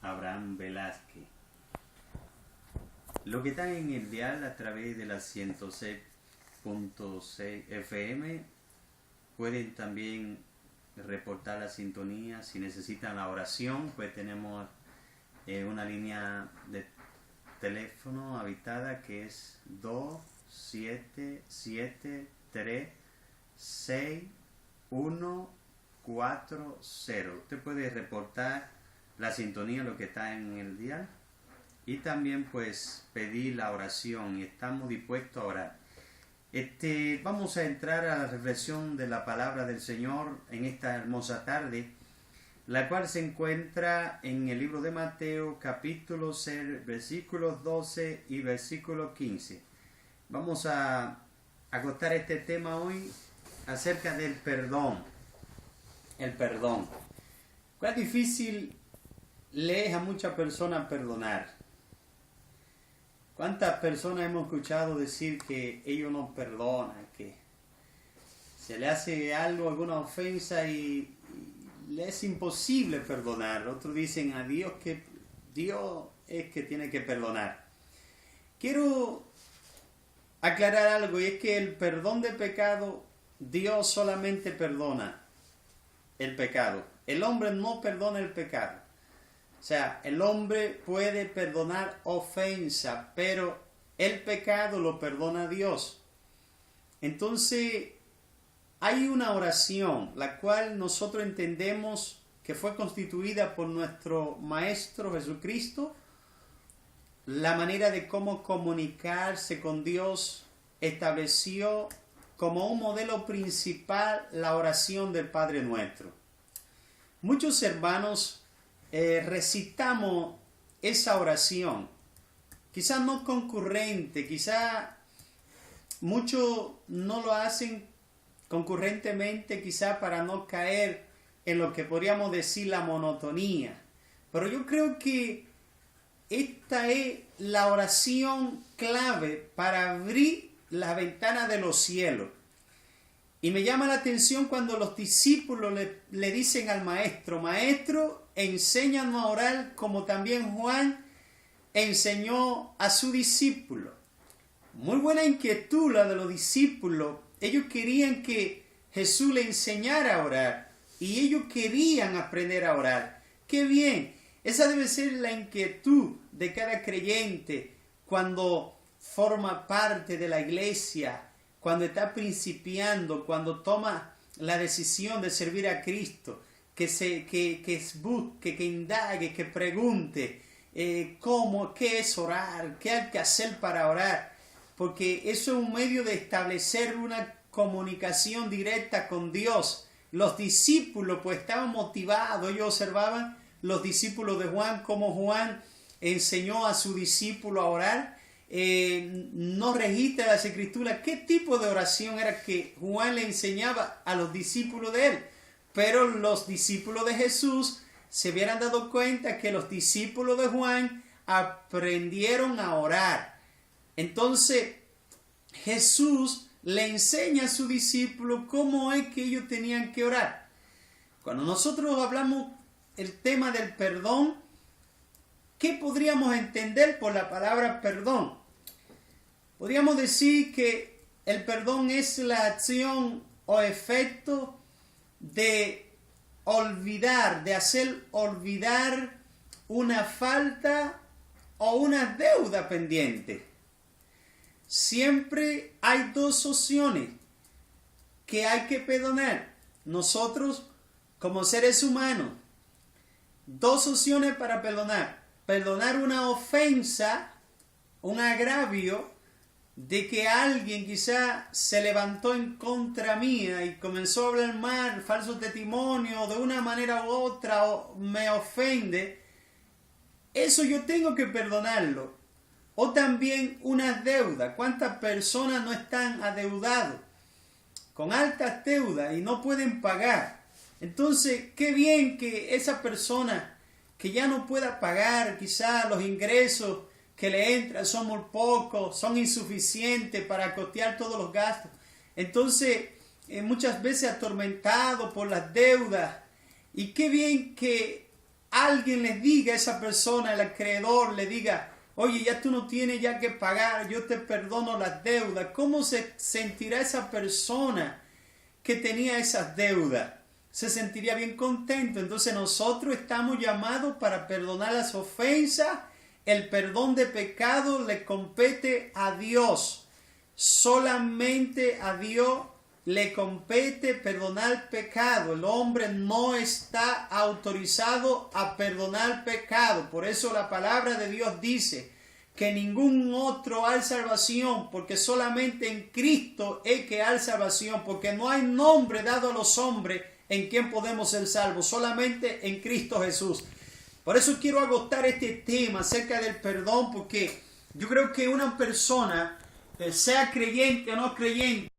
Abraham Velázquez. Lo que están en el dial a través de la 106.6 FM pueden también reportar la sintonía. Si necesitan la oración, pues tenemos una línea de teléfono habitada que es 27736140. Usted puede reportar la sintonía, lo que está en el dial, y también pues pedir la oración, y estamos dispuestos a orar. Vamos a entrar a la reflexión de la palabra del Señor en esta hermosa tarde, la cual se encuentra en el libro de Mateo, capítulo 6, versículos 12 y versículo 15. Vamos a acotar este tema hoy acerca del perdón. El perdón. ¿Cuán difícil le es a muchas personas perdonar? ¿Cuántas personas hemos escuchado decir que ellos no perdonan, que se le hace algo, alguna ofensa y le es imposible perdonar? Otros dicen a Dios que Dios es que tiene que perdonar. Quiero aclarar algo, y es que el perdón de pecado, Dios solamente perdona el pecado. El hombre no perdona el pecado. O sea, el hombre puede perdonar ofensa, pero el pecado lo perdona Dios. Entonces, hay una oración, la cual nosotros entendemos que fue constituida por nuestro Maestro Jesucristo. La manera de cómo comunicarse con Dios estableció como un modelo principal la oración del Padre Nuestro. Muchos hermanos recitamos esa oración, quizás no concurrente, quizás muchos no lo hacen concurrentemente, quizás para no caer en lo que podríamos decir la monotonía, pero yo creo que esta es la oración clave para abrir la ventana de los cielos. Y me llama la atención cuando los discípulos le dicen al maestro: Maestro, enséñanos a orar como también Juan enseñó a su discípulo. Muy buena inquietud la de los discípulos. Ellos querían que Jesús le enseñara a orar y ellos querían aprender a orar. ¡Qué bien! Esa debe ser la inquietud de cada creyente cuando forma parte de la iglesia, cuando está principiando, cuando toma la decisión de servir a Cristo, que busque, que indague, que pregunte qué es orar, qué hay que hacer para orar, porque eso es un medio de establecer una comunicación directa con Dios. Los discípulos pues estaban motivados, ellos observaban los discípulos de Juan, cómo Juan enseñó a su discípulo a orar. No registra las escrituras qué tipo de oración era que Juan le enseñaba a los discípulos de él, pero los discípulos de Jesús se hubieran dado cuenta que los discípulos de Juan aprendieron a orar. Entonces Jesús le enseña a sus discípulos cómo es que ellos tenían que orar. Cuando nosotros hablamos el tema del perdón, ¿qué podríamos entender por la palabra perdón? Podríamos decir que el perdón es la acción o efecto de olvidar, de hacer olvidar una falta o una deuda pendiente. Siempre hay dos opciones que hay que perdonar. Nosotros, como seres humanos, dos opciones para perdonar. Perdonar una ofensa, un agravio, de que alguien quizá se levantó en contra mía y comenzó a hablar mal, falso testimonio, de una manera u otra, o me ofende. Eso yo tengo que perdonarlo. O también una deuda. ¿Cuántas personas no están adeudados con altas deudas y no pueden pagar? Entonces, qué bien que esa persona que ya no pueda pagar, quizá los ingresos que le entran son muy pocos, son insuficientes para costear todos los gastos. Entonces, muchas veces atormentado por las deudas. Y qué bien que alguien le diga a esa persona, el acreedor le diga, oye, ya tú no tienes ya que pagar, yo te perdono las deudas, ¿cómo se sentirá esa persona que tenía esas deudas? Se sentiría bien contento. Entonces nosotros estamos llamados para perdonar las ofensas. El perdón de pecado le compete a Dios. Solamente a Dios le compete perdonar pecado. El hombre no está autorizado a perdonar pecado. Por eso la palabra de Dios dice que ningún otro hay salvación, porque solamente en Cristo es que hay salvación, porque no hay nombre dado a los hombres en quien podemos ser salvos, solamente en Cristo Jesús. Por eso quiero agotar este tema acerca del perdón, porque yo creo que una persona, sea creyente o no creyente,